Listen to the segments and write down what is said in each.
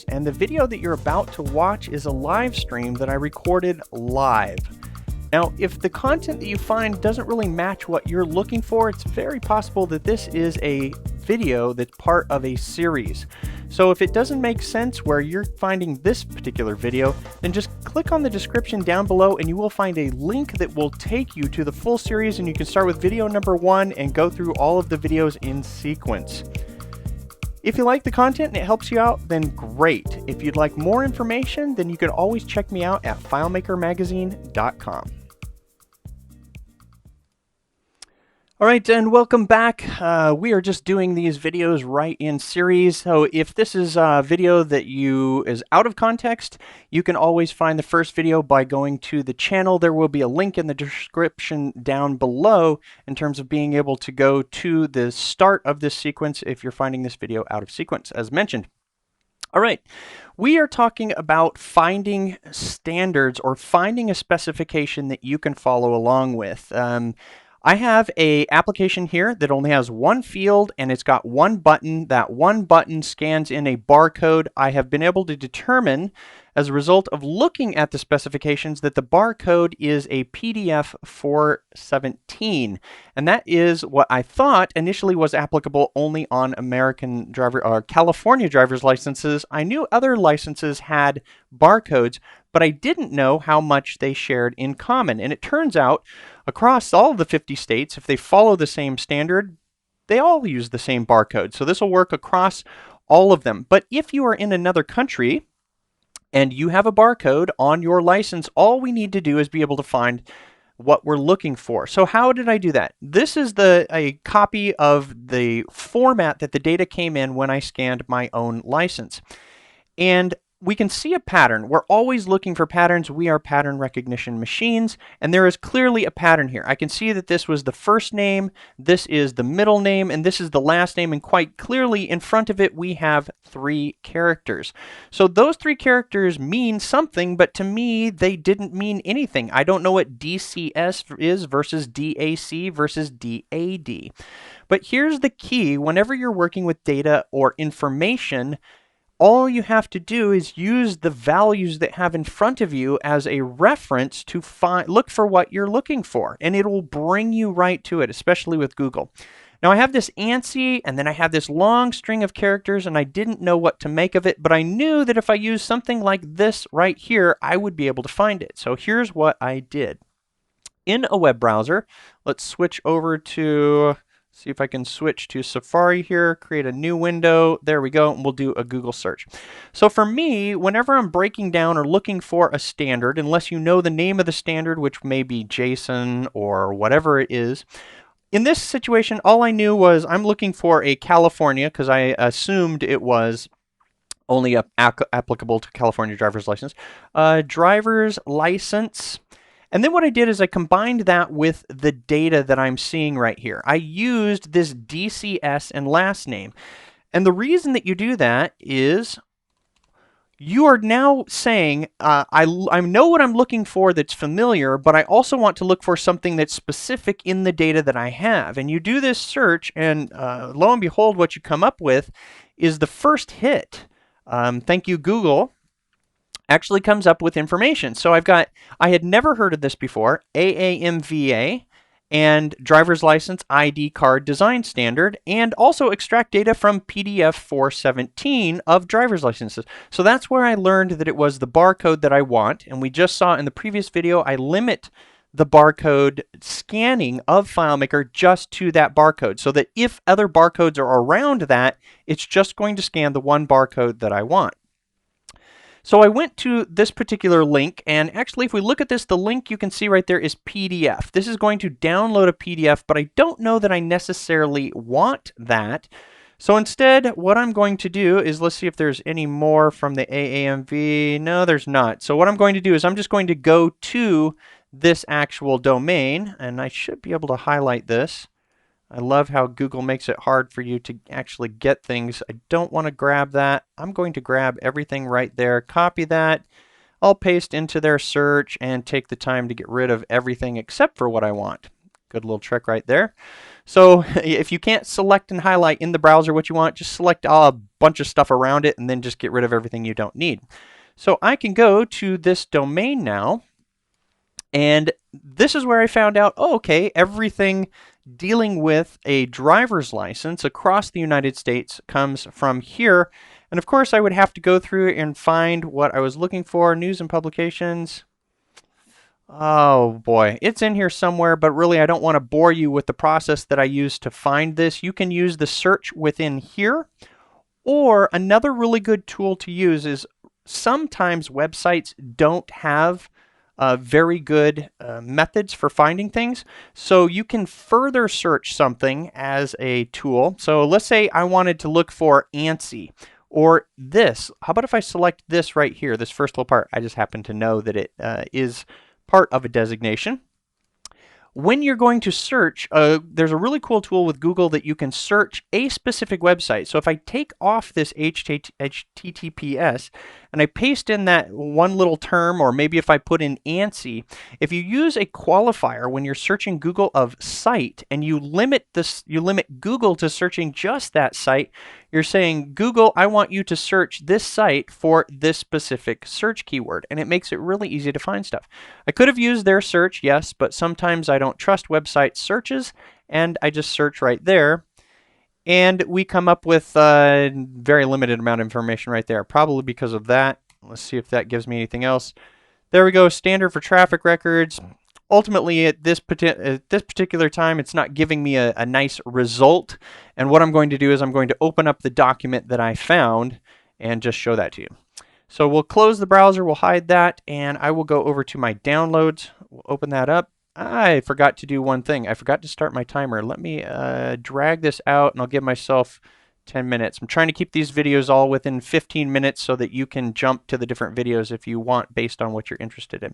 And the video that you're about to watch is a live stream that I recorded live. Now, if the content that you find doesn't really match what you're looking for, it's very possible that this is a video that's part of a series. So if it doesn't make sense where you're finding this particular video, then just click on the description down below and you will find a link that will take you to the full series, and you can start with video number 1 and go through all of the videos in sequence. If you like the content and it helps you out, then great. If you'd like more information, then you can always check me out at FileMakerMagazine.com. All right, and welcome back. We are just doing these videos right in series. So if this is a video that is out of context, you can always find the first video by going to the channel. There will be a link in the description down below in terms of being able to go to the start of this sequence if you're finding this video out of sequence, as mentioned. All right, we are talking about finding standards or finding a specification that you can follow along with. I have an application here that only has one field and it's got one button. That one button scans in a barcode. I have been able to determine, as a result of looking at the specifications, that the barcode is a PDF 417. And that is what I thought initially was applicable only on American driver or California driver's licenses. I knew other licenses had barcodes, but I didn't know how much they shared in common. And it turns out across all of the 50 states, if they follow the same standard, they all use the same barcode. So this will work across all of them. But if you are in another country and you have a barcode on your license, all we need to do is be able to find what we're looking for. So how did I do that? This is a copy of the format that the data came in when I scanned my own license. And we can see a pattern. We're always looking for patterns. We are pattern recognition machines, and there is clearly a pattern here. I can see that this was the first name, this is the middle name, and this is the last name, and quite clearly in front of it we have 3 characters. So those 3 characters mean something, but to me they didn't mean anything. I don't know what DCS is versus DAC versus DAD. But here's the key. Whenever you're working with data or information, all you have to do is use the values that have in front of you as a reference to look for what you're looking for, and it will bring you right to it, especially with Google. Now I have this ANSI, and then I have this long string of characters, and I didn't know what to make of it, but I knew that if I used something like this right here, I would be able to find it. So here's what I did. In a web browser, let's switch over to... see if I can switch to Safari here, create a new window. There we go, and we'll do a Google search. So for me, whenever I'm breaking down or looking for a standard, unless you know the name of the standard, which may be JSON or whatever it is, in this situation, all I knew was I'm looking for a California, because I assumed it was only applicable to California driver's license. Driver's license. And then what I did is I combined that with the data that I'm seeing right here. I used this DCS and last name. And the reason that you do that is you are now saying, I know what I'm looking for that's familiar, but I also want to look for something that's specific in the data that I have. And you do this search, and lo and behold, what you come up with is the first hit. Thank you, Google. Actually comes up with information. So I had never heard of this before, AAMVA and driver's license ID card design standard, and also extract data from PDF 417 of driver's licenses. So that's where I learned that it was the barcode that I want. And we just saw in the previous video, I limit the barcode scanning of FileMaker just to that barcode, so that if other barcodes are around that, it's just going to scan the one barcode that I want. So I went to this particular link, and actually if we look at this, the link you can see right there is PDF. This is going to download a PDF, but I don't know that I necessarily want that. So instead, what I'm going to do is, let's see if there's any more from the AAMV. No, there's not. So what I'm going to do is I'm just going to go to this actual domain, and I should be able to highlight this. I love how Google makes it hard for you to actually get things. I don't want to grab that. I'm going to grab everything right there, copy that. I'll paste into their search and take the time to get rid of everything except for what I want. Good little trick right there. So if you can't select and highlight in the browser what you want, just select a bunch of stuff around it and then just get rid of everything you don't need. So I can go to this domain now, and this is where I found out, oh, okay, everything dealing with a driver's license across the United States comes from here. And of course, I would have to go through and find what I was looking for, news and publications. Oh boy, it's in here somewhere, but really I don't want to bore you with the process that I use to find this. You can use the search within here, or another really good tool to use is sometimes websites don't have very good methods for finding things. So you can further search something as a tool. So let's say I wanted to look for ANSI or this. How about if I select this right here, this first little part? I just happen to know that it is part of a designation. When you're going to search, there's a really cool tool with Google that you can search a specific website. So if I take off this HTTPS and I paste in that one little term, or maybe if I put in ANSI, if you use a qualifier when you're searching Google of site and you limit Google to searching just that site, you're saying, Google, I want you to search this site for this specific search keyword, and it makes it really easy to find stuff. I could have used their search, yes, but sometimes I don't trust website searches, and I just search right there, and we come up with a very limited amount of information right there, probably because of that. Let's see if that gives me anything else. There we go, standard for traffic records. Ultimately, at this particular time, it's not giving me a nice result. And what I'm going to do is I'm going to open up the document that I found and just show that to you. So we'll close the browser, we'll hide that, and I will go over to my downloads. We'll open that up. I forgot to do one thing. I forgot to start my timer. Let me drag this out, and I'll give myself 10 minutes. I'm trying to keep these videos all within 15 minutes so that you can jump to the different videos if you want based on what you're interested in.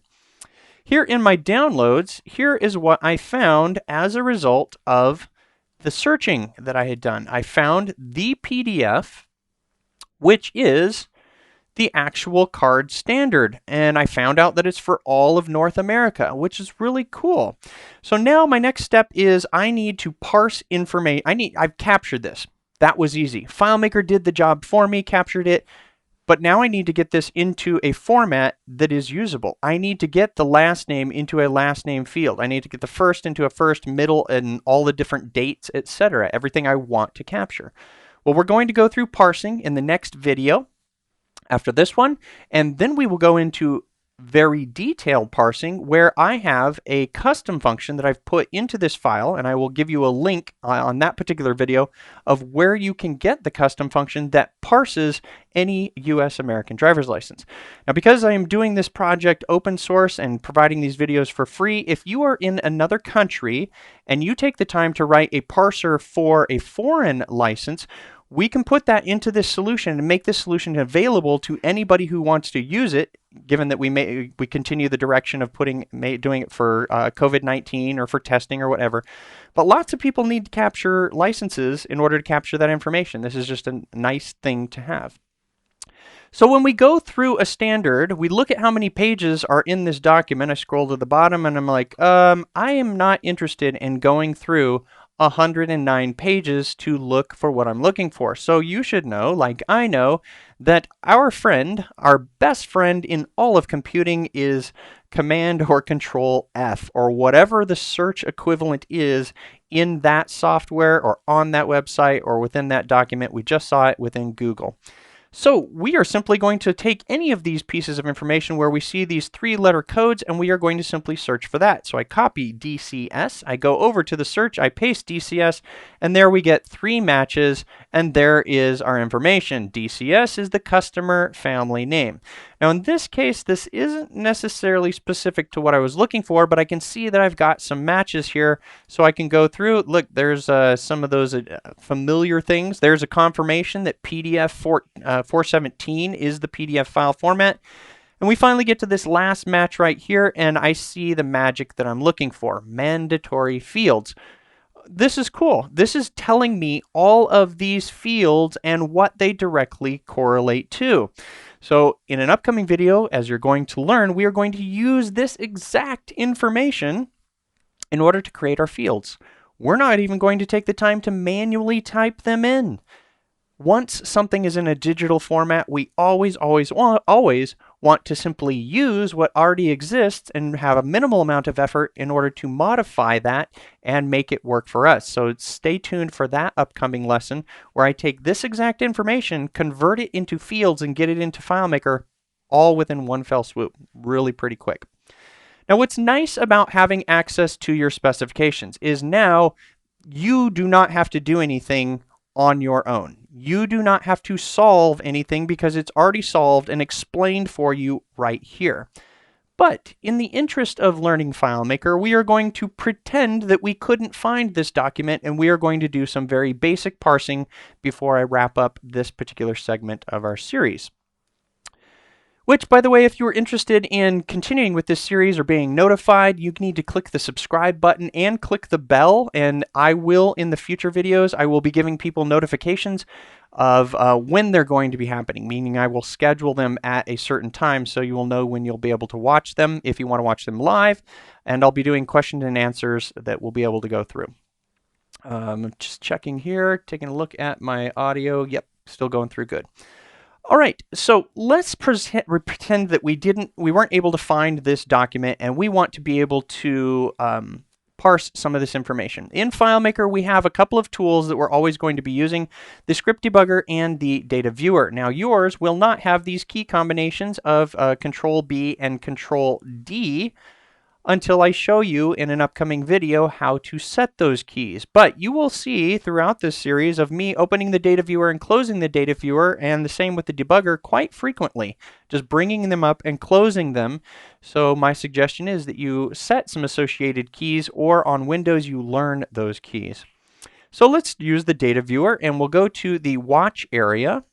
Here in my downloads, here is what I found as a result of the searching that I had done. I found the PDF, which is the actual card standard, and I found out that it's for all of North America, which is really cool. So now my next step is I need to parse information. I've captured this. That was easy. FileMaker did the job for me, captured it. But now I need to get this into a format that is usable. I need to get the last name into a last name field. I need to get the first into a first, middle, and all the different dates, etc. Everything I want to capture. Well, we're going to go through parsing in the next video after this one, and then we will go into very detailed parsing where I have a custom function that I've put into this file, and I will give you a link on that particular video of where you can get the custom function that parses any US American driver's license. Now, because I am doing this project open source and providing these videos for free, if you are in another country and you take the time to write a parser for a foreign license, we can put that into this solution and make this solution available to anybody who wants to use it, given that we continue the direction of doing it for COVID-19 or for testing or whatever. But lots of people need to capture licenses in order to capture that information. This is just a nice thing to have. So when we go through a standard, we look at how many pages are in this document. I scroll to the bottom and I'm like, I am not interested in going through 109 pages to look for what I'm looking for. So you should know, like I know, that our best friend in all of computing is Command or Control F, or whatever the search equivalent is in that software or on that website or within that document. We just saw it within Google. So we are simply going to take any of these pieces of information where we see these 3-letter codes, and we are going to simply search for that. So I copy DCS, I go over to the search, I paste DCS, and there we get 3 matches, and there is our information. DCS is the customer family name. Now in this case, this isn't necessarily specific to what I was looking for, but I can see that I've got some matches here, so I can go through. Look, there's some of those familiar things. There's a confirmation that PDF 417 is the PDF file format. And we finally get to this last match right here, and I see the magic that I'm looking for, mandatory fields. This is cool. This is telling me all of these fields and what they directly correlate to. So in an upcoming video, as you're going to learn, we are going to use this exact information in order to create our fields. We're not even going to take the time to manually type them in. Once something is in a digital format, we always want to simply use what already exists and have a minimal amount of effort in order to modify that and make it work for us. So stay tuned for that upcoming lesson where I take this exact information, convert it into fields, and get it into FileMaker all within one fell swoop. Really pretty quick. Now, what's nice about having access to your specifications is now you do not have to do anything on your own. You do not have to solve anything because it's already solved and explained for you right here. But in the interest of learning FileMaker, we are going to pretend that we couldn't find this document, and we are going to do some very basic parsing before I wrap up this particular segment of our series. Which, by the way, if you are interested in continuing with this series or being notified, you need to click the subscribe button and click the bell. And I will, in the future videos, I will be giving people notifications of when they're going to be happening, meaning I will schedule them at a certain time so you will know when you'll be able to watch them if you want to watch them live. And I'll be doing questions and answers that we'll be able to go through. Just checking here, taking a look at my audio. Yep, still going through good. All right, so let's pretend that we weren't able to find this document, and we want to be able to parse some of this information. In FileMaker, we have a couple of tools that we're always going to be using, the script debugger and the data viewer. Now, yours will not have these key combinations of Control B and Control D until I show you in an upcoming video how to set those keys. But you will see throughout this series of me opening the data viewer and closing the data viewer, and the same with the debugger quite frequently, just bringing them up and closing them. So my suggestion is that you set some associated keys, or on Windows you learn those keys. So let's use the data viewer, and we'll go to the watch area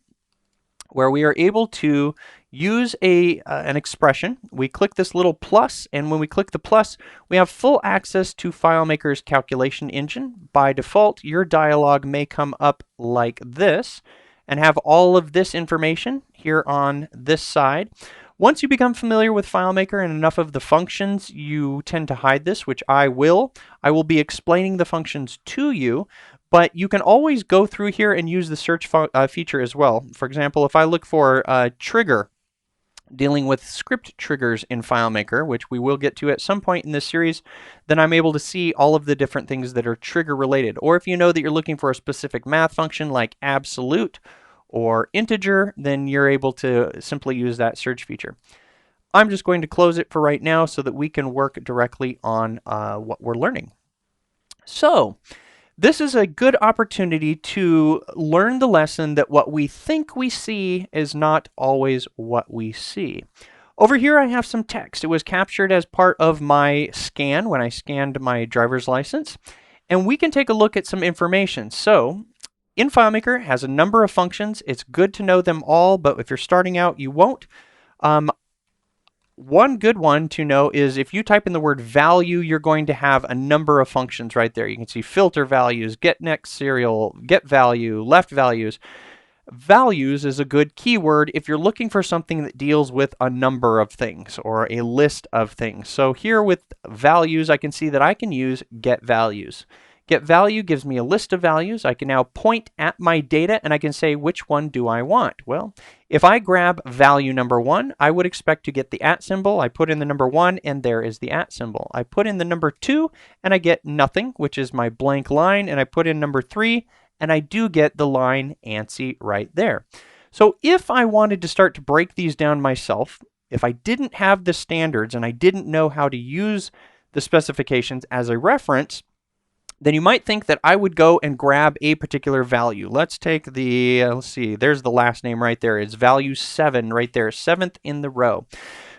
where we are able to use an expression. We click this little plus, and when we click the plus, we have full access to FileMaker's calculation engine. By default, your dialog may come up like this and have all of this information here on this side. Once you become familiar with FileMaker and enough of the functions, you tend to hide this, which I will. I will be explaining the functions to you, but you can always go through here and use the search feature as well. For example, if I look for trigger, dealing with script triggers in FileMaker, which we will get to at some point in this series, then I'm able to see all of the different things that are trigger related. Or if you know that you're looking for a specific math function like absolute or integer, then you're able to simply use that search feature. I'm just going to close it for right now so that we can work directly on what we're learning. So, this is a good opportunity to learn the lesson that what we think we see is not always what we see. Over here I have some text. It was captured as part of my scan when I scanned my driver's license. And we can take a look at some information. So, in FileMaker, it has a number of functions. It's good to know them all, but if you're starting out, you won't. One good one to know is if you type in the word value, you're going to have a number of functions right there. You can see filter values, get next serial, get value, left values. Values is a good keyword if you're looking for something that deals with a number of things or a list of things. So here with values, I can see that I can use get values. Get value gives me a list of values. I can now point at my data and I can say which one do I want. Well, if I grab value number 1, I would expect to get the @ symbol. I put in the number 1 and there is the @ symbol. I put in the number 2 and I get nothing, which is my blank line, and I put in number 3 and I do get the line ANSI right there. So if I wanted to start to break these down myself, if I didn't have the standards and I didn't know how to use the specifications as a reference, then you might think that I would go and grab a particular value. Let's take the, let's see, there's the last name right there. It's value 7 right there, 7th in the row.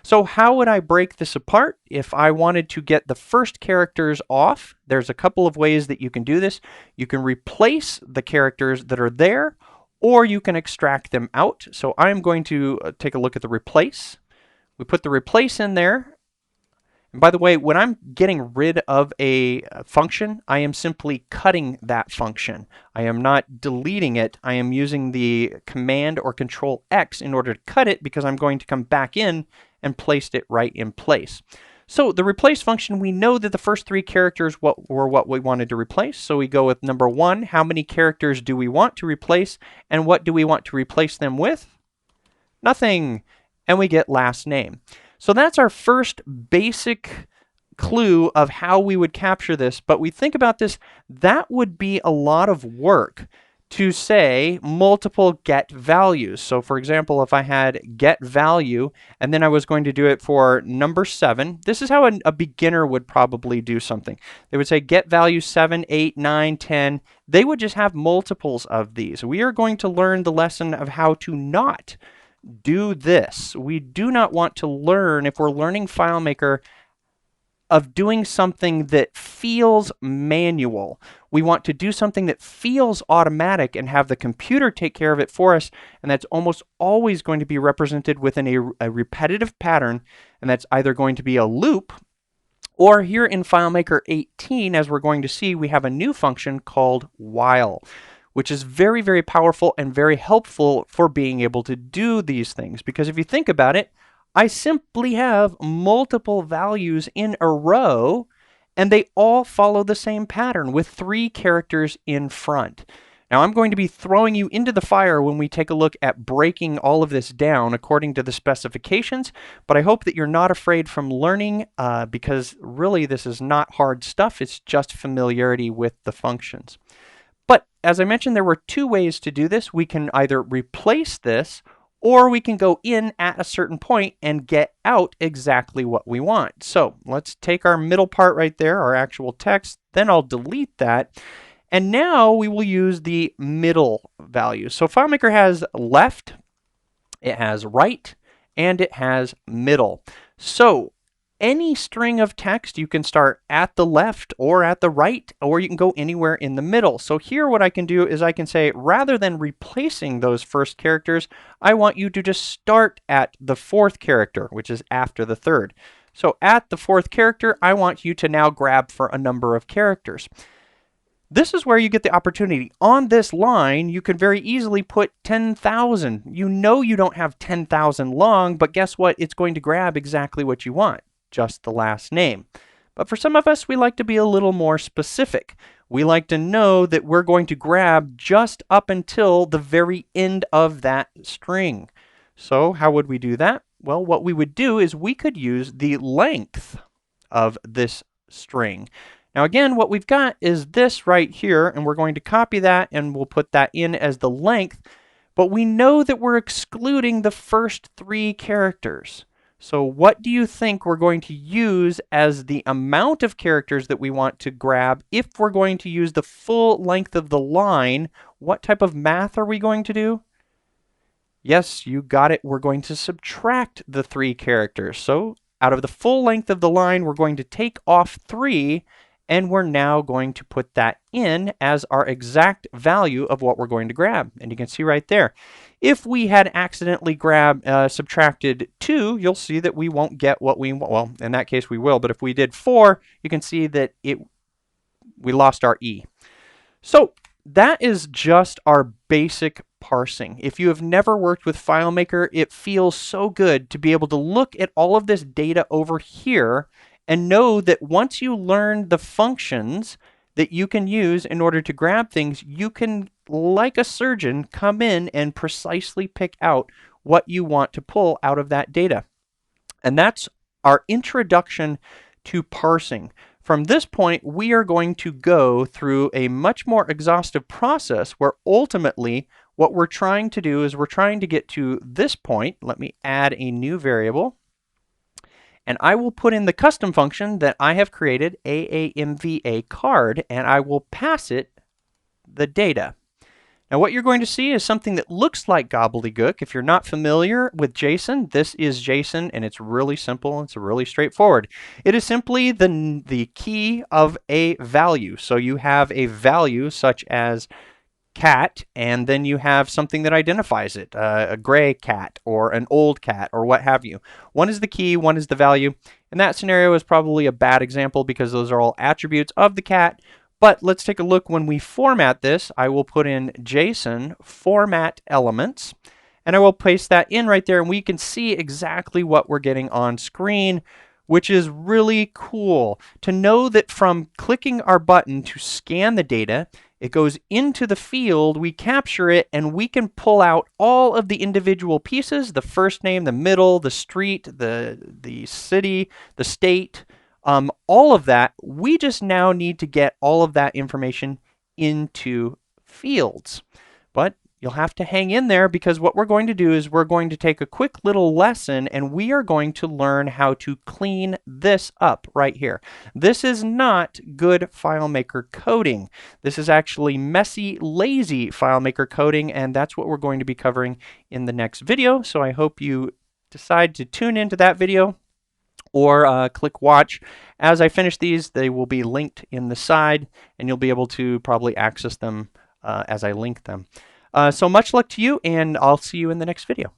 So how would I break this apart? If I wanted to get the first characters off, there's a couple of ways that you can do this. You can replace the characters that are there, or you can extract them out. So I'm going to take a look at the replace. We put the replace in there. And by the way, when I'm getting rid of a function, I am simply cutting that function. I am not deleting it. I am using the Command or Control X in order to cut it because I'm going to come back in and place it right in place. So the replace function, we know that the first three characters were what we wanted to replace. So we go with number 1, how many characters do we want to replace, and what do we want to replace them with? Nothing. And we get last name. So that's our first basic clue of how we would capture this. But we think about this, that would be a lot of work to say multiple get values. So for example, if I had get value and then I was going to do it for number 7, this is how a beginner would probably do something. They would say get value 7, 8, 9, 10. They would just have multiples of these. We are going to learn the lesson of how to not do this. We do not want to learn, if we're learning FileMaker, of doing something that feels manual. We want to do something that feels automatic and have the computer take care of it for us, and that's almost always going to be represented within a repetitive pattern, and that's either going to be a loop, or here in FileMaker 18, as we're going to see, we have a new function called while, which is very, very powerful and very helpful for being able to do these things. Because if you think about it, I simply have multiple values in a row, and they all follow the same pattern with 3 characters in front. Now, I'm going to be throwing you into the fire when we take a look at breaking all of this down according to the specifications, but I hope that you're not afraid from learning because really this is not hard stuff. It's just familiarity with the functions. But as I mentioned, there were 2 ways to do this. We can either replace this, or we can go in at a certain point and get out exactly what we want. So let's take our middle part right there, our actual text, then I'll delete that. And now we will use the middle value. So FileMaker has left, it has right, and it has middle. So any string of text, you can start at the left or at the right, or you can go anywhere in the middle. So here what I can do is I can say, rather than replacing those first characters, I want you to just start at the 4th character, which is after the 3rd. So at the 4th character, I want you to now grab for a number of characters. This is where you get the opportunity. On this line, you can very easily put 10,000. You know you don't have 10,000 long, but guess what? It's going to grab exactly what you want, just the last name. But for some of us, we like to be a little more specific. We like to know that we're going to grab just up until the very end of that string. So how would we do that? Well, what we would do is we could use the length of this string. Now again, what we've got is this right here, and we're going to copy that and we'll put that in as the length, but we know that we're excluding the first 3 characters. So what do you think we're going to use as the amount of characters that we want to grab if we're going to use the full length of the line? What type of math are we going to do? Yes, you got it. We're going to subtract the 3 characters. So out of the full length of the line, we're going to take off 3, and we're now going to put that in as our exact value of what we're going to grab. And you can see right there. If we had accidentally subtracted 2, you'll see that we won't get what we want. Well, in that case we will, but if we did 4, you can see that we lost our E. So that is just our basic parsing. If you have never worked with FileMaker, it feels so good to be able to look at all of this data over here and know that once you learn the functions that you can use in order to grab things, you can, like a surgeon, come in and precisely pick out what you want to pull out of that data. And that's our introduction to parsing. From this point, we are going to go through a much more exhaustive process where ultimately what we're trying to do is we're trying to get to this point. Let me add a new variable. And I will put in the custom function that I have created, AAMVA card, and I will pass it the data. Now what you're going to see is something that looks like gobbledygook. If you're not familiar with JSON, this is JSON, and it's really simple. It's really straightforward. It is simply the key of a value. So you have a value such as cat, and then you have something that identifies it, a gray cat or an old cat or what have you. One is the key, one is the value. And that scenario is probably a bad example because those are all attributes of the cat. But let's take a look. When we format this, I will put in JSON format elements, and I will paste that in right there, and we can see exactly what we're getting on screen. which is really cool to know that from clicking our button to scan the data, it goes into the field, we capture it, and we can pull out all of the individual pieces, the first name, the middle, the street, the city, the state, all of that. We just now need to get all of that information into fields. But you'll have to hang in there, because what we're going to do is we're going to take a quick little lesson and we are going to learn how to clean this up right here. This is not good FileMaker coding. This is actually messy, lazy FileMaker coding, and that's what we're going to be covering in the next video. So I hope you decide to tune into that video or click watch. As I finish these, they will be linked in the side, and you'll be able to probably access them as I link them. So much luck to you, and I'll see you in the next video.